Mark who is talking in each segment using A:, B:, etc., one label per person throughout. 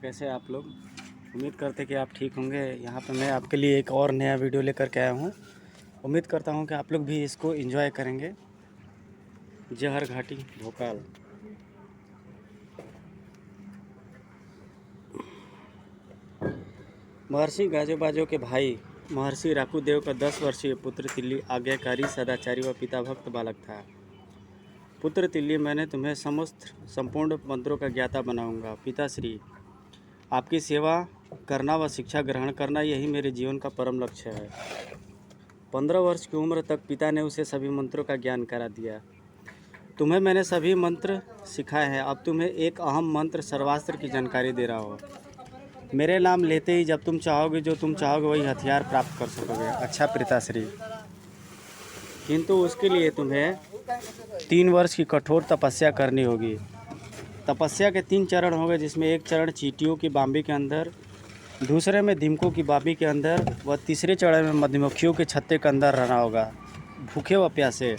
A: कैसे आप लोग। उम्मीद करते कि आप ठीक होंगे। यहाँ पे मैं आपके लिए एक और नया वीडियो लेकर के आया हूँ। उम्मीद करता हूँ कि आप लोग भी इसको एंजॉय करेंगे। जहर घाटी भोकाल। महर्षि गाजोबाजो के भाई महर्षि राकुदेव का 10 वर्षीय पुत्र तिल्ली आज्ञाकारी, सदाचारी व पिता भक्त बालक था। पुत्र तिल्ली, मैंने तुम्हें समस्त संपूर्ण मंत्रों का ज्ञाता बनाऊंगा। पिताश्री, आपकी सेवा करना व शिक्षा ग्रहण करना यही मेरे जीवन का परम लक्ष्य है। 15 वर्ष की उम्र तक पिता ने उसे सभी मंत्रों का ज्ञान करा दिया। तुम्हें मैंने सभी मंत्र सिखाए हैं। अब तुम्हें एक अहम मंत्र सर्वास्त्र की जानकारी दे रहा हूँ। मेरे नाम लेते ही जब तुम चाहोगे, जो तुम चाहोगे वही हथियार प्राप्त कर सकोगे। अच्छा पिताश्री, किंतु उसके लिए तुम्हें 3 वर्ष की कठोर तपस्या करनी होगी। तपस्या के 3 चरण होंगे, जिसमें एक चरण चींटियों की बाम्बी के अंदर, दूसरे में दीमकों की बाबी के अंदर व तीसरे चरण में मधुमक्खियों के छत्ते के अंदर रहना होगा, भूखे व प्यासे।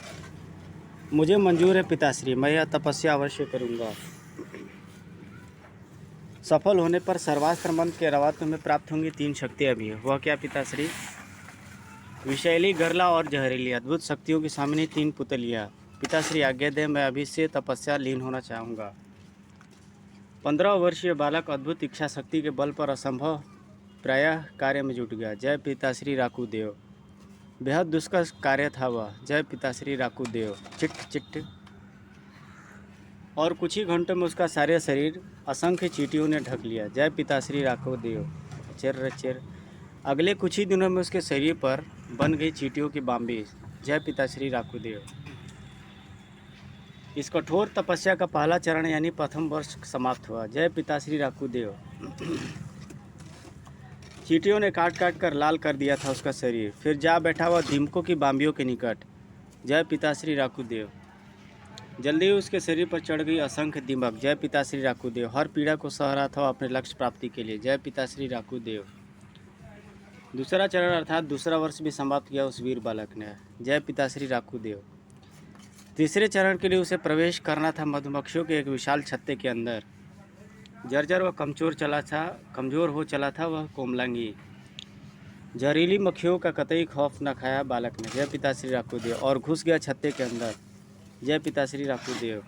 A: मुझे मंजूर है पिताश्री, मैं यह तपस्या अवश्य करूंगा। सफल होने पर सर्वास्त्र मंत्र के अलावा तुम्हें प्राप्त होंगी 3 शक्तियाँ भी। वह क्या पिताश्री? विषैली, गरला और जहरीली अद्भुत शक्तियों की सामने 3 पुतलियाँ। पिताश्री आज्ञा दें, मैं अभी से तपस्या लीन होना चाहूँगा। 15 वर्षीय बालक अद्भुत इच्छा शक्ति के बल पर असंभव प्रायः कार्य में जुट गया। जय पिताश्री राकुदेव। बेहद दुष्कर कार्य था वह। जय पिताश्री राकुदेव। Chit chit. और कुछ ही घंटों में उसका सारे शरीर असंख्य चींटियों ने ढक लिया। जय पिताश्री राकुदेव। चिर चिर। अगले कुछ ही दिनों में उसके शरीर पर बन गई चींटियों की बाम्बी। जय पिताश्री राकुदेव। इस कठोर तपस्या का पहला चरण यानी प्रथम वर्ष समाप्त हुआ। जय पिताश्री राकुदेव। चींटियों ने काट काट कर लाल कर दिया था उसका शरीर। फिर जा बैठा हुआ दीमकों की बाम्बियों के निकट। जय पिताश्री राकुदेव। जल्दी ही उसके शरीर पर चढ़ गई असंख्य दीमक। जय पिताश्री राकुदेव। हर पीड़ा को सह रहा था अपने लक्ष्य प्राप्ति के लिए। जय पिताश्री राकुदेव। दूसरा चरण अर्थात दूसरा वर्ष भी समाप्त किया उस वीर बालक ने। जय पिताश्री राकुदेव। तीसरे चरण के लिए उसे प्रवेश करना था मधुमक्खियों के एक विशाल छत्ते के अंदर। जर्जर व कमज़ोर हो चला था वह कोमलांगी। जहरीली मक्खियों का कतई खौफ न खाया बालक ने। जय पिताश्री राकुदेव। और घुस गया छत्ते के अंदर। जय पिताश्री राकुदेव।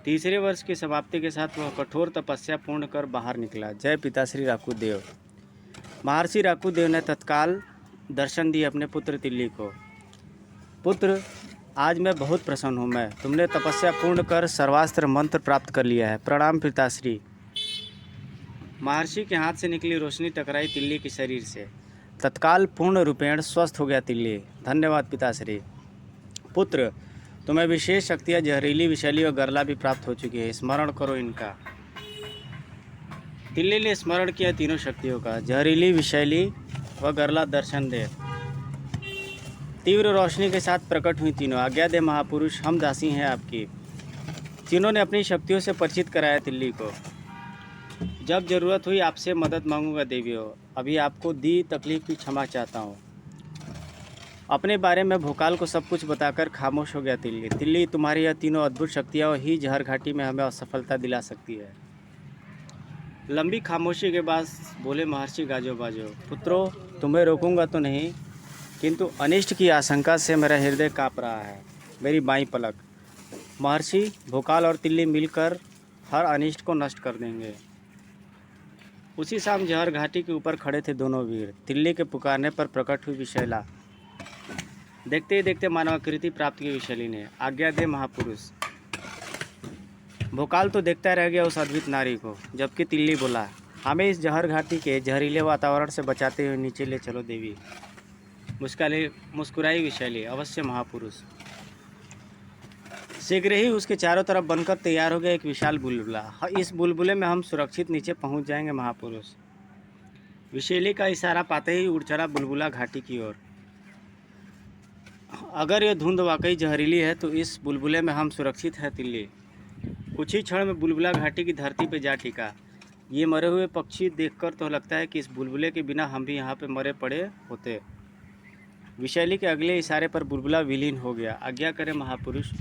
A: तीसरे वर्ष की समाप्ति के साथ वह कठोर तपस्या पूर्ण कर बाहर निकला। जय पिताश्री राकुदेव। महर्षि राकुदेव ने तत्काल दर्शन दिए अपने पुत्र तिल्ली को। पुत्र, आज मैं बहुत प्रसन्न हूँ। मैं तुमने तपस्या पूर्ण कर सर्वास्त्र मंत्र प्राप्त कर लिया है। प्रणाम पिताश्री। महर्षि के हाथ से निकली रोशनी टकराई तिल्ली के शरीर से। तत्काल पूर्ण रूपेण स्वस्थ हो गया तिल्ली। धन्यवाद पिताश्री। पुत्र, तुम्हें विशेष शक्तियाँ जहरीली, विषैली और गरला भी प्राप्त हो चुकी है। स्मरण करो इनका। तिल्ली ने स्मरण किया तीनों शक्तियों का। जहरीली, विषैली व गरला दर्शन दे। तीव्र रोशनी के साथ प्रकट हुई तीनों। आज्ञा दे महापुरुष, हम दासी हैं आपकी। तीनों ने अपनी शक्तियों से परिचित कराया तिल्ली को। जब जरूरत हुई आपसे मदद मांगूंगा देवियों। अभी आपको दी तकलीफ की क्षमा चाहता हूँ। अपने बारे में भोकाल को सब कुछ बताकर खामोश हो गया तिल्ली। तिल्ली, तुम्हारी यह तीनों अद्भुत शक्तियाँ ही जहर घाटी में हमें असफलता दिला सकती है। लंबी खामोशी के बाद बोले महर्षि गाजोबाजो, पुत्रों, तुम्हें रोकूंगा तो नहीं, किंतु अनिष्ट की आशंका से मेरा हृदय काँप रहा है। मेरी बाईं पलक। महर्षि भोकाल और तिल्ली मिलकर हर अनिष्ट को नष्ट कर देंगे। उसी शाम जहर घाटी के ऊपर खड़े थे दोनों वीर। तिल्ली के पुकारने पर प्रकट हुई विशैला। देखते ही देखते मानवाकृति प्राप्त की विशैली ने। आज्ञा दे महापुरुष। भोकाल तो देखता रह गया उस अद्भुत नारी को, जबकि तिल्ली बोला, हमें इस जहर घाटी के जहरीले वातावरण से बचाते हुए नीचे ले चलो देवी। मुस्कुराई विशैली। अवश्य महापुरुष। शीघ्र ही उसके चारों तरफ बनकर तैयार हो गया एक विशाल बुलबुला। इस बुलबुले में हम सुरक्षित नीचे पहुंच जाएंगे महापुरुष। विशैली का इशारा पाते ही उड़ चला बुलबुला घाटी की ओर। अगर यह धुंध वाकई जहरीली है तो इस बुलबुले में हम सुरक्षित हैं तिल्ली। कुछ ही क्षण में बुलबुला घाटी की धरती पर जा टिका। ये मरे हुए पक्षी देखकर तो लगता है कि इस बुलबुले के बिना हम भी यहाँ पे मरे पड़े होते। विशैली के अगले इशारे पर बुलबुला विलीन हो गया। आज्ञा करें महापुरुष।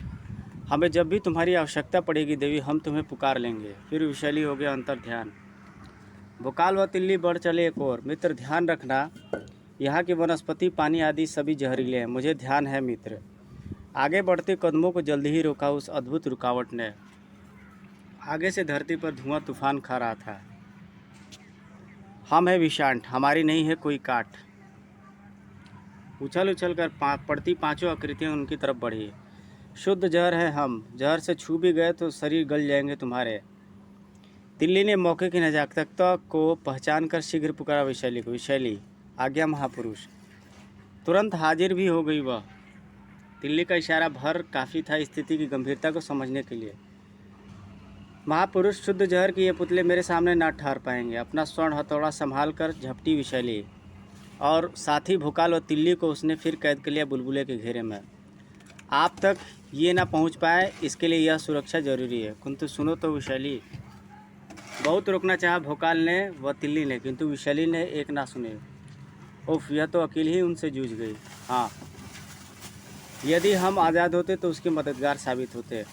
A: हमें जब भी तुम्हारी आवश्यकता पड़ेगी देवी, हम तुम्हें पुकार लेंगे। फिर विशैली हो गया अंतर ध्यान। भोकाल व तिल्ली बढ़ चले एक और। मित्र ध्यान रखना, यहाँ की वनस्पति, पानी आदि सभी जहरीले हैं। मुझे ध्यान है मित्र। आगे बढ़ते कदमों को जल्दी ही रोका उस अद्भुत रुकावट ने। आगे से धरती पर धुआं तूफान खा रहा था। हम है विषांत, हमारी नहीं है कोई काट। उछल उछल कर पड़ती पांचों आकृतियां उनकी तरफ बढ़ी। शुद्ध जहर है हम, जहर से छू भी गए तो शरीर गल जाएंगे तुम्हारे। तिल्ली ने मौके की नजाकत को पहचान कर शीघ्र पुकारा विशैली को। विशैली, आज्ञा महापुरुष। तुरंत हाजिर भी हो गई वह। तिल्ली का इशारा भर काफ़ी था स्थिति की गंभीरता को समझने के लिए। महापुरुष, शुद्ध जहर के ये पुतले मेरे सामने ना ठहर पाएंगे। अपना स्वर्ण हथौड़ा संभाल कर झपटी विशैली, और साथी भोकाल और तिल्ली को उसने फिर कैद कर लिया बुलबुले के घेरे में। आप तक ये ना पहुंच पाए, इसके लिए यह सुरक्षा जरूरी है। किंतु सुनो तो विशैली। बहुत रोकना चाहा भोकाल ने व तिल्ली ने, किंतु विशैली ने एक ना सुने। उफ, यह तो अकेली ही उनसे जूझ गई। हाँ, यदि हम आज़ाद होते तो उसके मददगार साबित होते।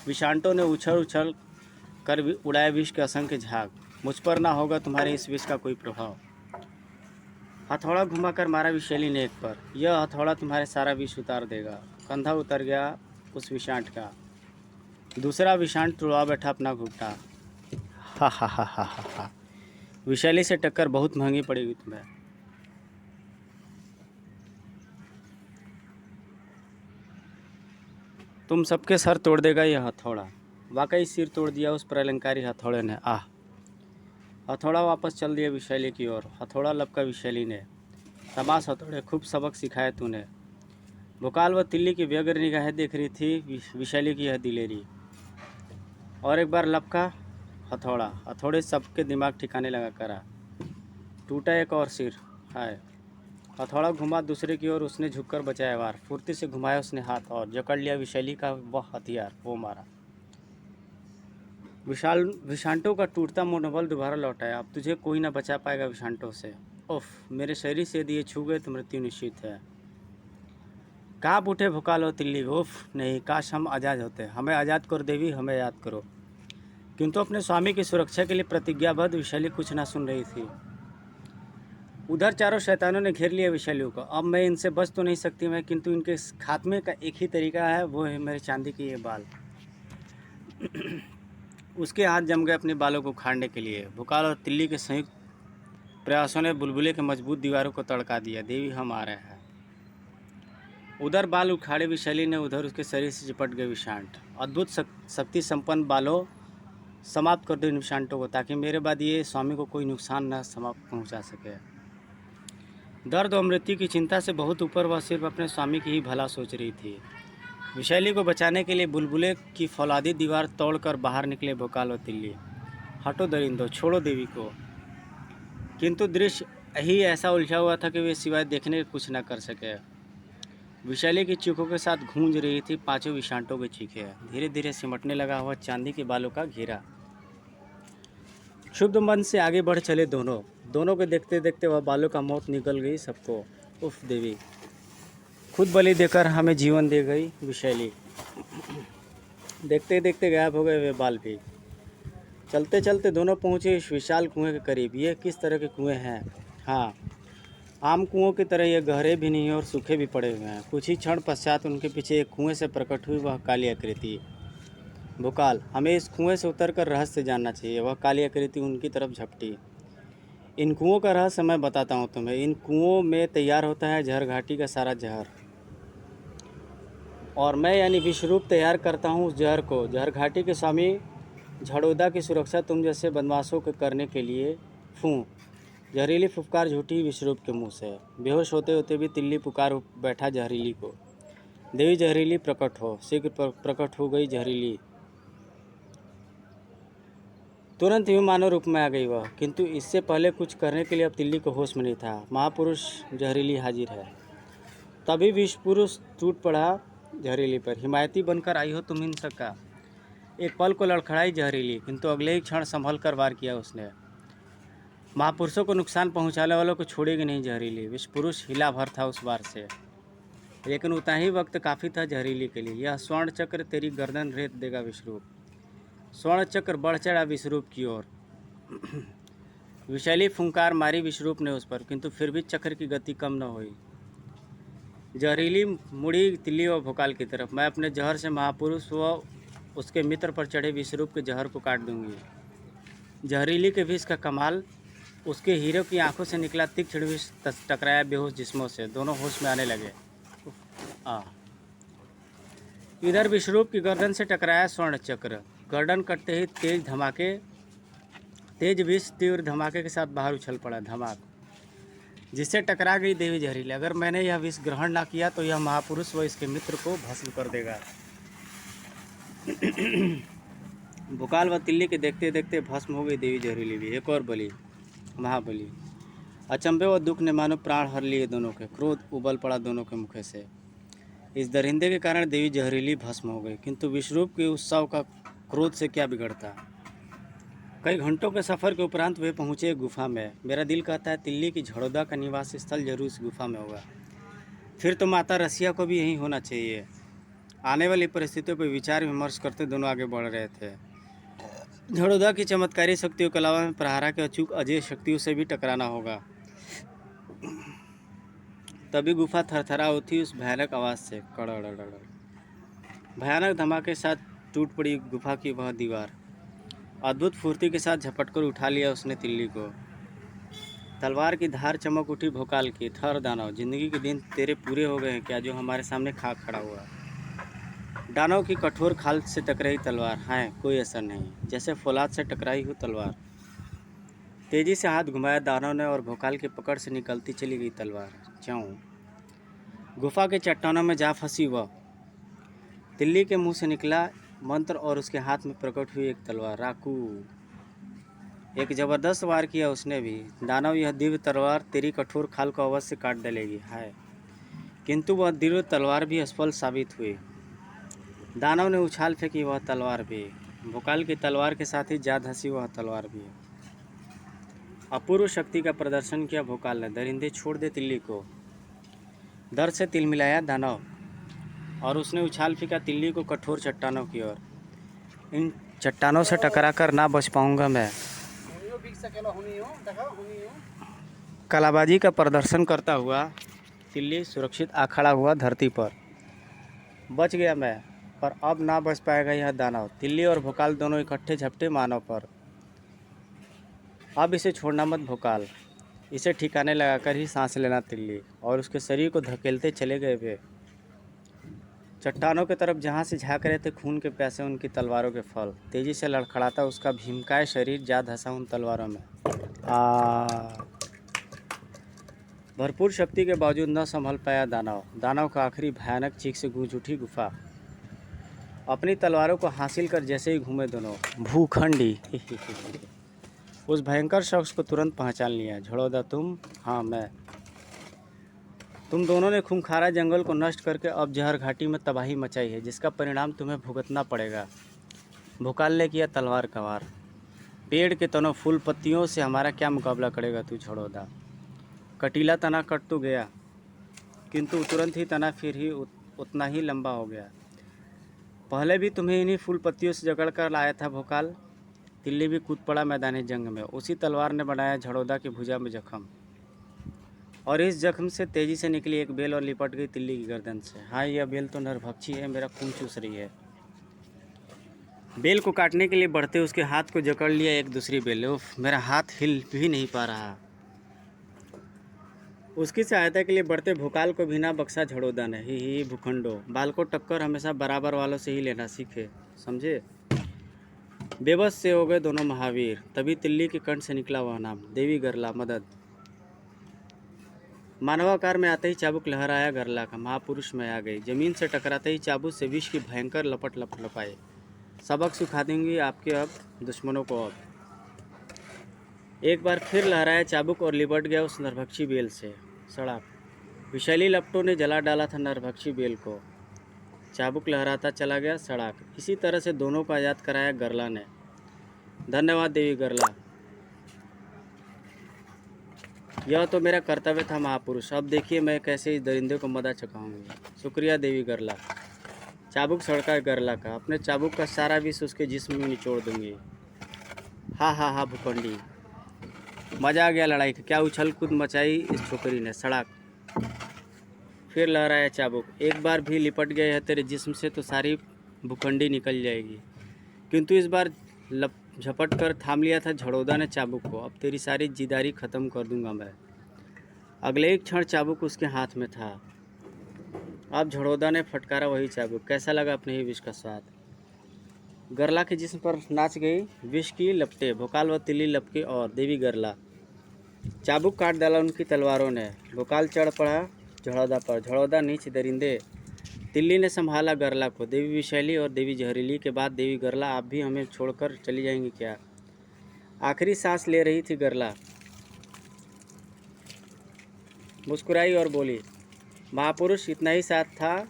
A: विषांटों ने उछल उछल कर उड़ाए विष के असंख्य झाग। मुझ पर ना होगा तुम्हारे इस विष का कोई प्रभाव। हथौड़ा घुमाकर मारा विशैली ने एक पर। यह हथौड़ा तुम्हारे सारा विष उतार देगा। कंधा उतर गया उस विषांट का। दूसरा विषांट तुड़वा बैठा अपना घुघटा। हा हा हा हा हा हा। विशैली से टक्कर बहुत महंगी पड़ेगी तुम्हें। तुम सबके सर तोड़ देगा यह हथौड़ा। वाकई सिर तोड़ दिया उस प्रलंकारी हथौड़े ने। आह! हथौड़ा वापस चल दिया विशैली की ओर। हथौड़ा लपका विशैली ने। शाबाश हथौड़े, खूब सबक सिखाया तूने। भोकाल व तिल्ली की व्यग्र निगाहें देख रही थी विशैली की यह दिलेरी। और एक बार लपका हथौड़ा। हथौड़े सबके दिमाग ठिकाने लगा करा। टूटा एक और सिर। हाय! हथौड़ा घुमा दूसरे की ओर। उसने झुककर बचाया वार। फुर्ती से घुमाया उसने हाथ और जकड़ लिया विशैली का वह हथियार। वो मारा। विषांटों का टूटता मनोबल दोबारा लौट आया। अब तुझे कोई ना बचा पाएगा विषांटों से। उफ, मेरे शरीर से यदि ये छू गए तो मृत्यु निश्चित है। काँप उठे भोकाल और तिल्ली। उफ नहीं, काश हम आज़ाद होते। हमें आज़ाद करो देवी, हमें याद करो। किंतु अपने स्वामी की सुरक्षा के लिए प्रतिज्ञाबद्ध विशैली कुछ ना सुन रही थी। उधर चारों शैतानों ने घेर लिया विशैली को। अब मैं इनसे बच तो नहीं सकती मैं, किंतु इनके खात्मे का एक ही तरीका है, वो है मेरे चांदी के ये बाल। उसके हाथ जम गए अपने बालों को उखाड़ने के लिए। भोकाल और तिल्ली के संयुक्त प्रयासों ने बुलबुले के मजबूत दीवारों को तड़का दिया। देवी, हम आ रहे हैं। उधर बाल उखाड़े विशैली ने, उधर उसके शरीर से चिपट गए विषांट। अद्भुत शक्ति संपन्न बालों, समाप्त कर दो इन विषांटों को, ताकि मेरे बाद ये स्वामी को कोई नुकसान न समाप्त पहुंचा सके। दर्द और मृत्यु की चिंता से बहुत ऊपर वह सिर्फ अपने स्वामी की ही भला सोच रही थी। विशैली को बचाने के लिए बुलबुले की फौलादी दीवार तोड़कर बाहर निकले भोकाल और तिल्ली। हटो दरिंदो, छोड़ो देवी को। किंतु दृश्य ही ऐसा उलझा हुआ था कि वे सिवाय देखने के कुछ न कर सके। विशैली की चीखों के साथ गूंज रही थी पांचों विषांटों की चीखें। धीरे धीरे सिमटने लगा हुआ चांदी के बालों का घेरा। शुद्ध मन से आगे बढ़ चले दोनों को देखते देखते वह बालों का मौत निकल गई सबको। उफ देवी, खुद बलि देकर हमें जीवन दे गई विशैली। देखते देखते गायब हो गए वे बाल भी। चलते चलते दोनों पहुँचे इस विशाल कुएं के करीब। ये किस तरह के कुएं हैं? हाँ, आम कुओं की तरह ये गहरे भी नहीं और सूखे भी पड़े हुए हैं। कुछ ही क्षण पश्चात उनके पीछे एक कुएं से प्रकट हुई वह काली आकृति। भोकाल, हमें इस कुएं से उतरकर रहस्य जानना चाहिए। वह काली आकृति उनकी तरफ झपटी। इन कुओं का रहस्य मैं बताता हूँ तुम्हें। इन कुओं में तैयार होता है जहर घाटी का सारा जहर, और मैं यानी विश्वरूप तैयार करता हूँ उस जहर को। जहर घाटी के स्वामी झड़ोदा की सुरक्षा तुम जैसे बदमाशों के करने के लिए। फूँ, जहरीली फुफकार झूठी विश्वरूप के मुंह से। बेहोश होते होते भी तिल्ली पुकार बैठा जहरीली को। देवी जहरीली प्रकट हो। शीघ्र प्रकट हो गई जहरीली। तुरंत ही मानव रूप में आ गई वह, किंतु इससे पहले कुछ करने के लिए अब तिल्ली को होश में नहीं था। महापुरुष जहरीली हाजिर है। तभी विश्व पुरुष टूट पड़ा जहरीली पर। हिमायती बनकर आई हो तुम इन सबका। एक पल को लड़खड़ाई जहरीली, किंतु अगले ही क्षण संभल कर वार किया उसने। महापुरुषों को नुकसान पहुंचाने वालों को छोड़ेगी नहीं जहरीली। विश्व पुरुष हिला भर था उस वार से। लेकिन उतना ही वक्त काफ़ी था जहरीली के लिए। यह स्वर्ण चक्र तेरी गर्दन रेत देगा विश्वरूप। स्वर्ण चक्र बढ़ चढ़ा विश्वरूप की ओर। विषैली फुंकार मारी विश्वरूप ने उस पर, किंतु फिर भी चक्र की गति कम न हुई। जहरीली मुड़ी तिल्ली व भोकाल की तरफ। मैं अपने जहर से महापुरुष व उसके मित्र पर चढ़े विश्वरूप के जहर को काट दूंगी। जहरीली के विष का कमाल। उसके हीरो की आंखों से निकला तीक्ष्ण विष टकराया बेहोश जिस्मों से। दोनों होश में आने लगे। इधर विश्वरूप की गर्दन से टकराया स्वर्ण चक्र। गर्दन कटते ही तेज विष तीव्र धमाके के साथ बाहर उछल पड़ा। धमाक जिससे टकरा गई देवी जहरीली। अगर मैंने यह विष ग्रहण ना किया तो यह महापुरुष व इसके मित्र को भस्म कर देगा। भोकाल व तिल्ली के देखते देखते भस्म हो गई देवी जहरीली भी। एक और बलि, महाबली। अचंभे व दुख ने मानो प्राण हर लिए दोनों के। क्रोध उबल पड़ा दोनों के मुखे से। इस दरिंदे के कारण देवी जहरीली भस्म हो गई, किंतु विश्वरूप के उत्सव का क्रोध से क्या बिगड़ता। कई घंटों के सफ़र के उपरांत वे पहुँचे गुफा में। मेरा दिल कहता है तिल्ली की झड़ौदा का निवास स्थल जरूर इस गुफा में होगा। फिर तो माता रसिया को भी यहीं होना चाहिए। आने वाली परिस्थितियों पर विचार विमर्श करते दोनों आगे बढ़ रहे थे। झड़ौदा की चमत्कारी शक्तियों के अलावा प्रहारा के अचूक अजय शक्तियों से भी टकराना होगा। तभी गुफा थरथरा उठी उस भयानक आवाज़ से। कड़ड़ड़ड़ भयानक धमाके के साथ टूट पड़ी गुफा की वह दीवार। अद्भुत फुर्ती के साथ झपटकर उठा लिया उसने तिल्ली को। तलवार की धार चमक उठी भोकाल की। ठहर दानव, जिंदगी के दिन तेरे पूरे हो गए हैं क्या, जो हमारे सामने खाक खड़ा हुआ। दानव की कठोर खाल से टकराई तलवार। है कोई असर नहीं, जैसे फौलाद से टकराई हुई तलवार। तेजी से हाथ घुमाया दानव ने और भोकाल की पकड़ से निकलती चली गई तलवार। च्यों गुफा के चट्टानों में जा फंसी वह। तिल्ली के मुंह से निकला मंत्र और उसके हाथ में प्रकट हुई एक तलवार। राकू एक जबरदस्त वार किया उसने भी। दानव, यह दिव्य तलवार तेरी कठोर खाल को अवश्य काट डालेगी। है किंतु वह दिव्य तलवार भी असफल साबित हुई। दानव ने उछाल फेंकी वह तलवार भी। भोकाल की तलवार के साथ ही जा धंसी वह तलवार भी। अपूर्व शक्ति का प्रदर्शन किया भोकाल ने। दरिंदे छोड़ दे तिल्ली को। दर्द से तिलमिलाया दानव और उसने उछाल फेंका तिल्ली को कठोर चट्टानों की ओर। इन चट्टानों से टकरा कर ना बच पाऊंगा मैं। कलाबाजी का प्रदर्शन करता हुआ तिल्ली सुरक्षित आ खड़ा हुआ धरती पर। बच गया मैं, पर अब ना बच पाएगा यह दानव। तिल्ली और भोकाल दोनों इकट्ठे झपटे मानव पर। अब इसे छोड़ना मत भोकाल। इसे ठिकाने लगाकर ही सांस लेना तिल्ली। और उसके शरीर को धकेलते चले गए वे चट्टानों की तरफ, जहाँ से झाँक रहे थे खून के प्यासे उनकी तलवारों के फल। तेजी से लड़खड़ाता उसका भीमकाय शरीर जा धंसा उन तलवारों में। भरपूर शक्ति के बावजूद न संभल पाया दानव। दानव का आखिरी भयानक चीख से गूंज उठी गुफा। अपनी तलवारों को हासिल कर जैसे ही घूमे दोनों, भूखंडी उस भयंकर शख्स को तुरंत पहचान लिया। झड़ौदा तुम? हाँ मैं। तुम दोनों ने खूंखारा जंगल को नष्ट करके अब जहर घाटी में तबाही मचाई है, जिसका परिणाम तुम्हें भुगतना पड़ेगा। भोकाल ने किया तलवार का वार। पेड़ के तनों फूल पत्तियों से हमारा क्या मुकाबला करेगा तू झड़ौदा। कटीला तना कट तो गया, किंतु तुरंत ही तना फिर ही उतना ही लंबा हो गया। पहले भी तुम्हें इन्हीं फूल पत्तियों से जकड़ कर लाया था भोकाल। तिल्ली भी कूद पड़ा मैदानी जंग में। उसी तलवार ने बनाया झड़ौदा की भुजा में जख्म, और इस जख्म से तेजी से निकली एक बेल और लिपट गई तिल्ली की गर्दन से। हाँ, यह बेल तो नरभक्षी है, मेरा खून चूस रही है। बेल को काटने के लिए बढ़ते उसके हाथ को जकड़ लिया एक दूसरी बेल। उफ, मेरा हाथ हिल भी नहीं पा रहा। उसकी सहायता के लिए बढ़ते भोकाल को भी ना बख्शा झड़ौदा ने। ही भूखंडो, बाल को टक्कर हमेशा बराबर वालों से ही लेना सीखे, समझे। बेबस से हो गए दोनों महावीर। तभी तिल्ली के कंठ से निकला वह नाम, देवी गरला मदद। मानवाकार में आते ही चाबुक लहराया गरला का। महापुरुष में आ गई। जमीन से टकराते ही चाबुक से विष की भयंकर लपट लपाए। सबक सिखा देंगी आपके अब दुश्मनों को। अब एक बार फिर लहराया चाबुक और लिपट गया उस नरभक्षी बेल से। सड़क विषैली लपटों ने जला डाला था नरभक्षी बेल को। चाबुक लहराता चला गया सड़क। इसी तरह से दोनों को आज़ाद कराया गरला ने। धन्यवाद देवी गरला। यह तो मेरा कर्तव्य था महापुरुष, अब देखिए मैं कैसे इस दरिंदे को मदा चुकाऊंगी। शुक्रिया देवी गरला। चाबुक सड़का गरला का, अपने चाबुक का सारा विष उसके जिस्म में निचोड़ दूंगी। हा हा हा भूखंडी, मजा आ गया लड़ाई का। क्या उछल कूद मचाई इस छोकरी ने। सड़क फिर लहराया चाबुक। एक बार भी लिपट गए है तेरे जिस्म से तो सारी भूखंडी निकल जाएगी। किंतु इस बार झपट कर थाम लिया था झड़ौदा ने चाबुक को। अब तेरी सारी जिदारी खत्म कर दूंगा मैं। अगले एक क्षण चाबुक उसके हाथ में था। अब झड़ौदा ने फटकारा वही चाबुक। कैसा लगा अपने ही विष का स्वाद। गरला के जिस्म पर नाच गई विष की लपटें। भोकाल व तिल्ली लपके और देवी गरला। चाबुक काट डाला उनकी तलवारों ने। भोकाल चढ़ पड़ा झड़ौदा पर। झड़ौदा नीच दरिंदे। तिल्ली ने संभाला गरला को। देवी विषैली और देवी जहरीली के बाद देवी गरला, आप भी हमें छोड़कर चली जाएंगी क्या। आखिरी सांस ले रही थी गरला। मुस्कुराई और बोली, महापुरुष इतना ही साथ था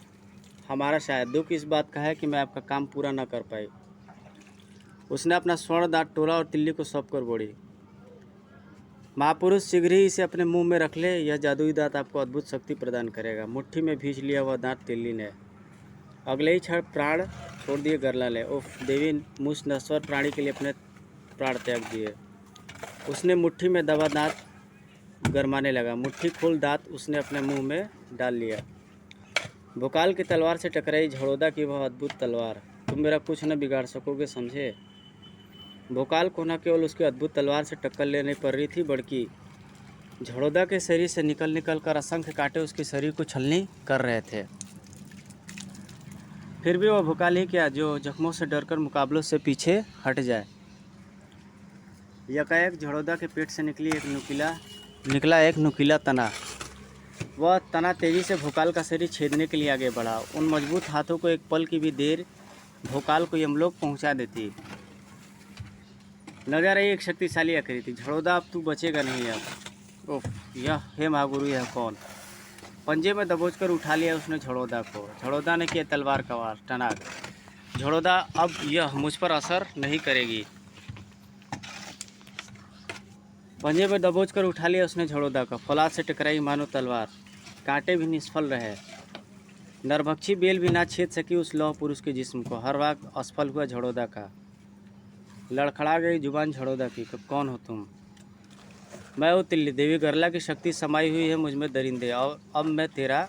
A: हमारा, शायद दुख इस बात का है कि मैं आपका काम पूरा न कर पाई। उसने अपना स्वर्ण दांत टोला और तिल्ली को सौंप कर बोली, महापुरुष शीघ्र ही इसे अपने मुंह में रख ले, यह जादुई दांत आपको अद्भुत शक्ति प्रदान करेगा। मुट्ठी में भींच लिया वह दांत तिल्ली ने। अगले ही क्षण प्राण छोड़ दिए गरला ने। उफ, देवी मुझ नश्वर प्राणी के लिए अपने प्राण त्याग दिए। उसने मुट्ठी में दबा दांत गरमाने लगा। मुट्ठी खोल दांत उसने अपने मुंह में डाल लिया। भोकाल की तलवार से टकराई झड़ौदा की वह अद्भुत तलवार। तुम मेरा कुछ न बिगाड़ सकोगे, समझे। भोकाल को न केवल उसकी अद्भुत तलवार से टक्कर लेने पड़ रही थी, बल्कि झड़ौदा के शरीर से निकल कर असंख्य कांटे उसके शरीर को छलनी कर रहे थे। फिर भी वह भोकाल ही क्या जो जख्मों से डरकर मुकाबलों से पीछे हट जाए। यकाएक झड़ौदा के पेट से निकला एक नुकीला तना। वह तना तेजी से भोकाल का शरीर छेदने के लिए आगे बढ़ा। उन मजबूत हाथों को एक पल की भी देर भोकाल को यमलोक पहुंचा देती। नजर आई एक शक्तिशाली आकृति। झड़ौदा, अब तू बचेगा नहीं। अब ओह, यह हे महागुरु, यह कौन। पंजे में दबोचकर उठा लिया उसने झड़ौदा को। झड़ौदा ने किया तलवार का वार। टनाक। झड़ौदा, अब यह मुझ पर असर नहीं करेगी। पंजे में दबोचकर उठा लिया उसने झड़ौदा का। फौलाद से टकराई मानो तलवार। कांटे भी निष्फल रहे। नरभक्षी बेल भी ना छेद सकी उस लौह पुरुष के जिस्म को। हर वाक असफल हुआ झड़ौदा का। लड़खड़ा गई जुबान झड़ौदा की। कौन हो तुम। मैं हूँ तिल्ली। देवी गरला की शक्ति समाई हुई है मुझ में दरिंदे, और अब मैं तेरा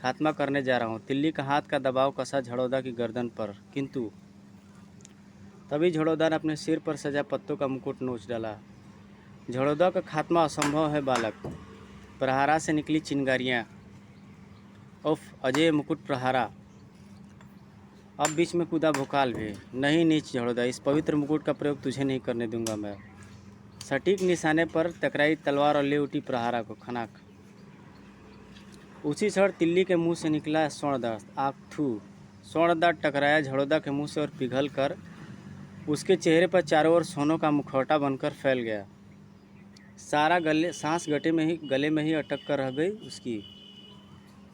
A: खात्मा करने जा रहा हूँ। तिल्ली का हाथ का दबाव कसा झड़ौदा की गर्दन पर, किंतु तभी झड़ौदा ने अपने सिर पर सजा पत्तों का मुकुट नोच डाला। झड़ौदा का खात्मा असंभव है बालक। प्रहारा से निकली चिंगारियाँ। उफ, अजय मुकुट प्रहारा। अब बीच में कूदा भोकाल भी। नहीं नीच झड़ौदा, इस पवित्र मुकुट का प्रयोग तुझे नहीं करने दूंगा मैं। सटीक निशाने पर टकराई तलवार और ले उठी प्रहारा को। खनाक। उसी क्षण तिल्ली के मुंह से निकला स्वर्णदांत। आग थू। स्वर्णदांत टकराया झड़ौदा के मुंह से और पिघल कर उसके चेहरे पर चारों ओर सोनों का मुखौटा बनकर फैल गया। सारा सांस गले में ही अटक कर रह गई उसकी।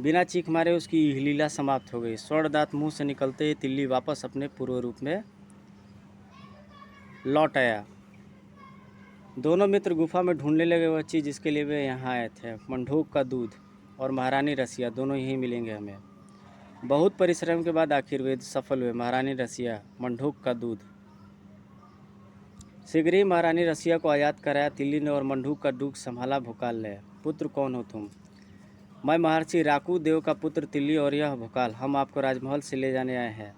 A: बिना चीख मारे उसकी लीला समाप्त हो गई। स्वर्णदांत मुंह से निकलते ही तिल्ली वापस अपने पूर्व रूप में लौट आया। दोनों मित्र गुफा में ढूंढने लगे वह चीज़ जिसके लिए वे यहाँ आए थे। मंडूक का दूध और महारानी रसिया दोनों यहीं मिलेंगे हमें। बहुत परिश्रम के बाद आखिर वे सफल हुए। महारानी रसिया, मंडूक का दूध। शीघ्र ही महारानी रसिया को आयात कराया तिल्ली ने और मंडूक का दूध संभाला भोकाल ने। पुत्र, कौन हो तुम। मैं महर्षि राकू देव का पुत्र तिल्ली और यह भोकाल, हम आपको राजमहल से ले जाने आए हैं।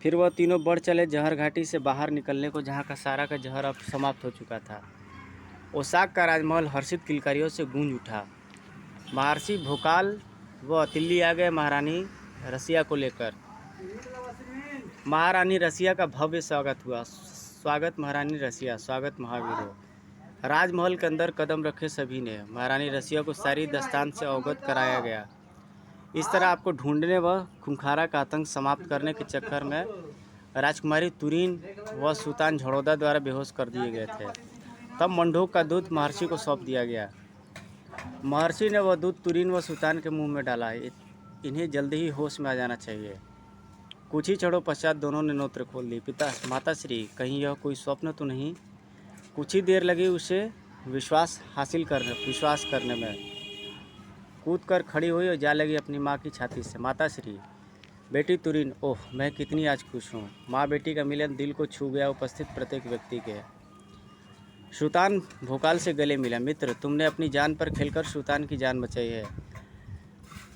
A: फिर वह तीनों बढ़ चले जहर घाटी से बाहर निकलने को, जहाँ का सारा का जहर अब समाप्त हो चुका था। ओसाक का राजमहल हर्षित किलकारियों से गूंज उठा। महर्षि भोकाल व तिल्ली आ गए महारानी रसिया को लेकर। महारानी रसिया का भव्य स्वागत हुआ। स्वागत महारानी रसिया, स्वागत महावीरों। राजमहल के अंदर कदम रखे सभी ने। महारानी रसिया को सारी दस्तान से अवगत कराया गया। इस तरह आपको ढूंढने व खूंखारा का आतंक समाप्त करने के चक्कर में राजकुमारी तुरीन व सुल्तान झड़ौदा द्वारा बेहोश कर दिए गए थे। तब मंडूक का दूध महर्षि को सौंप दिया गया। महर्षि ने वह दूध तुरीन व सुल्तान के मुंह में डाला। इन्हें जल्दी ही होश में आ जाना चाहिए। कुछ ही क्षणों पश्चात दोनों ने नेत्र खोल ली। पिता, माता श्री, कहीं यह कोई स्वप्न तो नहीं। कुछ ही देर लगी उसे विश्वास करने में कूद कर खड़ी हुई और जा लगी अपनी माँ की छाती से। माता श्री, बेटी तुरीन, ओह मैं कितनी आज खुश हूँ। माँ बेटी का मिलन दिल को छू गया उपस्थित प्रत्येक व्यक्ति के। सुल्तान भोकाल से गले मिला। मित्र, तुमने अपनी जान पर खेलकर सुल्तान की जान बचाई है।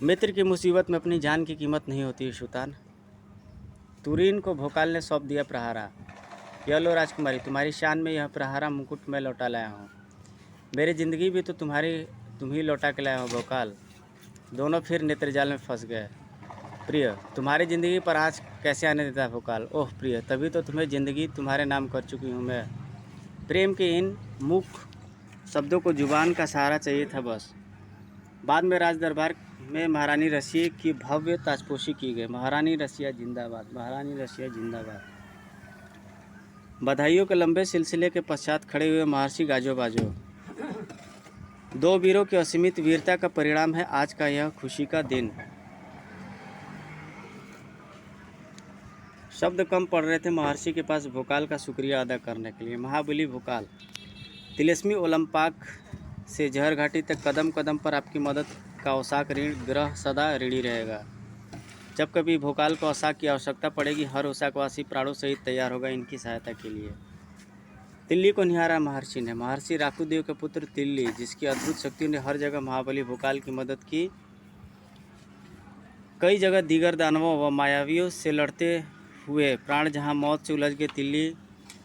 A: मित्र की मुसीबत में अपनी जान की कीमत नहीं होती है सुल्तान। तुरीन को भोकाल ने सौंप दिया प्रहारा। यह लो राजकुमारी, तुम्हारी शान में यह प्रहारा मुकुट मैं लौटा लाया हूँ। मेरी ज़िंदगी भी तो तुम ही लौटा के लाया हो भोकाल। दोनों फिर नेत्रजाल में फंस गए। प्रिय, तुम्हारी ज़िंदगी पर आज कैसे आने देता है भोकाल। ओह प्रिय, तभी तो तुम्हें ज़िंदगी तुम्हारे नाम कर चुकी हूँ मैं। प्रेम के इन मूक शब्दों को जुबान का सहारा चाहिए था बस। बाद में राज दरबार में महारानी रसिया की भव्य ताजपोशी की गई। महारानी रसिया जिंदाबाद, महारानी रसिया जिंदाबाद। बधाइयों के लंबे सिलसिले के पश्चात खड़े हुए महर्षि गाजो बाजो। दो वीरों की असीमित वीरता का परिणाम है आज का यह खुशी का दिन। शब्द कम पड़ रहे थे महर्षि के पास भोकाल का शुक्रिया अदा करने के लिए। महाबली भोकाल, तिलिस्मी ओलंपाक से जहर घाटी तक कदम कदम पर आपकी मदद का औसाक ऋण ग्रह सदा ऋणी रहेगा। जब कभी भोकाल को औसाक की आवश्यकता पड़ेगी, हर औसाकवासी प्राणों सहित तैयार होगा इनकी सहायता के लिए। तिल्ली को निहारा महर्षि ने। महर्षि राकुदेव के पुत्र तिल्ली, जिसकी अद्भुत शक्तियों ने हर जगह महाबली भोकाल की मदद की। कई जगह दीगर दानवों व मायावियों से लड़ते हुए प्राण जहां मौत से उलझ गए, तिल्ली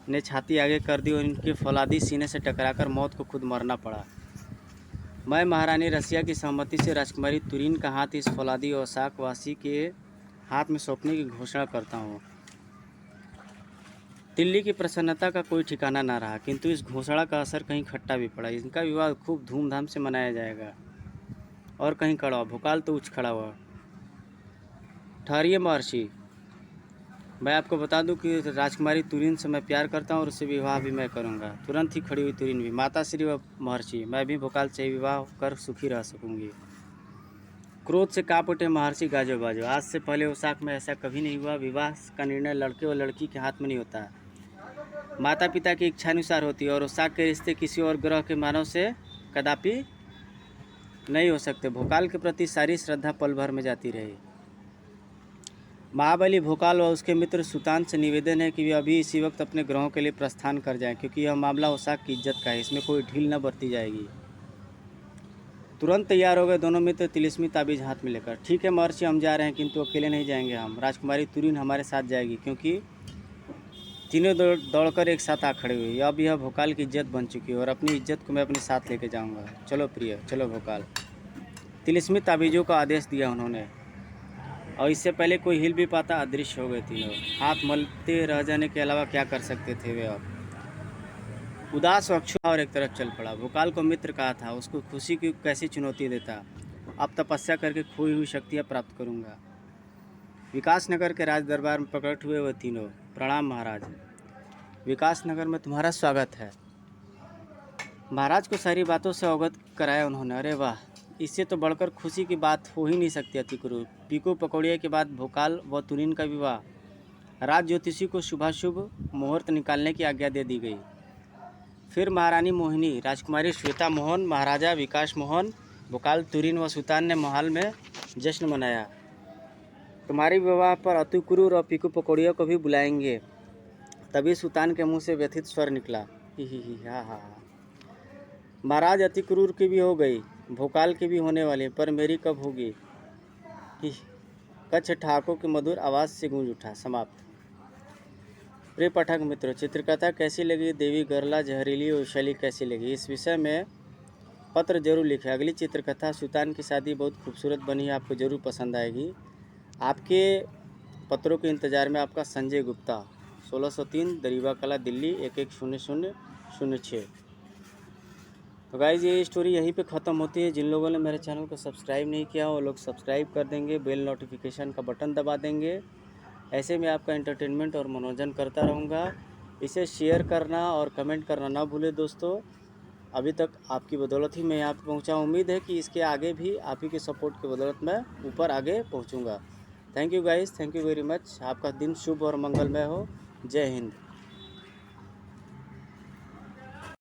A: ने छाती आगे कर दी और इनके फौलादी सीने से टकराकर मौत को खुद मरना पड़ा। मैं महारानी रसिया की सहमति से राजकुमारी तुरीन का हाथ इस फौलादी औसाकवासी के हाथ में सौंपने की घोषणा करता हूँ। तिल्ली की प्रसन्नता का कोई ठिकाना ना रहा, किंतु इस घोषणा का असर कहीं खट्टा भी पड़ा। इनका विवाह खूब धूमधाम से मनाया जाएगा। और कहीं कड़वा, भोकाल तो उछ खड़ा हुआ। ठहरिए महर्षि, मैं आपको बता दूं कि राजकुमारी तुरीन से मैं प्यार करता हूं और उससे विवाह भी मैं करूंगा। तुरंत ही खड़ी हुई तुरीन भी। माता श्री व महर्षि, मैं भी भोकाल से विवाह कर सुखी रह सकूंगी। क्रोध से कांप उठे महर्षि गाजो बाजो। आज से पहले औसाक में ऐसा कभी नहीं हुआ। विवाह का निर्णय लड़के और लड़की के हाथ में नहीं होता, माता पिता की इच्छानुसार होती है। और औसाक के रिश्ते किसी और ग्रह के मानव से कदापि नहीं हो सकते। भोकाल के प्रति सारी श्रद्धा पल भर में जाती रही। महाबली भोकाल व उसके मित्र सुल्तान से निवेदन है कि वे अभी इसी वक्त अपने ग्रहों के लिए प्रस्थान कर जाएं, क्योंकि यह मामला औसाक की इज्जत का है। इसमें कोई ढील न बरती जाएगी। तुरंत तैयार हो गए दोनों मित्र तिलिस्मी ताबीज हाथ में लेकर। ठीक है महर्षि, हम जा रहे हैं, किंतु अकेले नहीं जाएंगे हम। राजकुमारी तुरीन हमारे साथ जाएगी, क्योंकि तीनों दौड़कर एक साथ आ खड़े हुए। अब यह भोकाल की इज्जत बन चुकी है और अपनी इज्जत को मैं अपने साथ लेके जाऊँगा। चलो प्रिय, चलो भोकाल। तिलिस्मी ताबीज़ों का आदेश दिया उन्होंने, और इससे पहले कोई हिल भी पाता अदृश्य हो गए तीनों। हाथ मलते रह जाने के अलावा क्या कर सकते थे वे अब। उदास अक्षुणा और एक तरफ चल पड़ा। भोकाल को मित्र कहा था, उसको खुशी की कैसी चुनौती देता। अब तपस्या करके खोई हुई शक्तियाँ प्राप्त करूँगा। विकास नगर के राज दरबार में प्रकट हुए वह तीनों। प्रणाम महाराज। विकास नगर में तुम्हारा स्वागत है। महाराज को सारी बातों से अवगत कराया उन्होंने। अरे वाह, इससे तो बढ़कर खुशी की बात हो ही नहीं सकती। अतिक्रूर पीकू पकौड़िया के बाद भोकाल व तुरीन का विवाह। राज ज्योतिषी को शुभाशुभ मुहूर्त निकालने की आज्ञा दे दी गई। फिर महारानी मोहिनी, राजकुमारी श्वेता मोहन, महाराजा विकास मोहन, भोकाल तुरीन व सुल्तान ने महल में जश्न मनाया। तुम्हारे विवाह पर अतिक्रूर और पीकू पकौड़िया को भी बुलाएंगे। तभी सुल्तान के मुँह से व्यथित स्वर निकला, ही हा हा। महाराज, अतिक्रूर की भी हो गई, भोकाल की भी होने वाली, पर मेरी कब होगी। कच्छ ठाकों की मधुर आवाज़ से गूंज उठा। समाप्त। प्रिय पाठक मित्रों, चित्रकथा कैसी लगी, देवी गरला जहरीली और शैली कैसी लगी, इस विषय में पत्र जरूर लिखें। अगली चित्रकथा सुल्तान की शादी बहुत खूबसूरत बनी है, आपको ज़रूर पसंद आएगी। आपके पत्रों के इंतज़ार में आपका संजय गुप्ता, 1603 दरीबा कला, दिल्ली 110006। तो गाइज़, ये स्टोरी यहीं पे ख़त्म होती है। जिन लोगों ने मेरे चैनल को सब्सक्राइब नहीं किया वो लोग सब्सक्राइब कर देंगे, बेल नोटिफिकेशन का बटन दबा देंगे। ऐसे में आपका एंटरटेनमेंट और मनोरंजन करता रहूँगा। इसे शेयर करना और कमेंट करना ना भूलें दोस्तों। अभी तक आपकी बदौलत ही मैं यहाँ पर पहुँचा। उम्मीद है कि इसके आगे भी आप ही के सपोर्ट की बदौलत मैं ऊपर आगे पहुँचूँगा। Thank you guys, thank you very much. आपका दिन शुभ और मंगलमय हो। जय हिंद।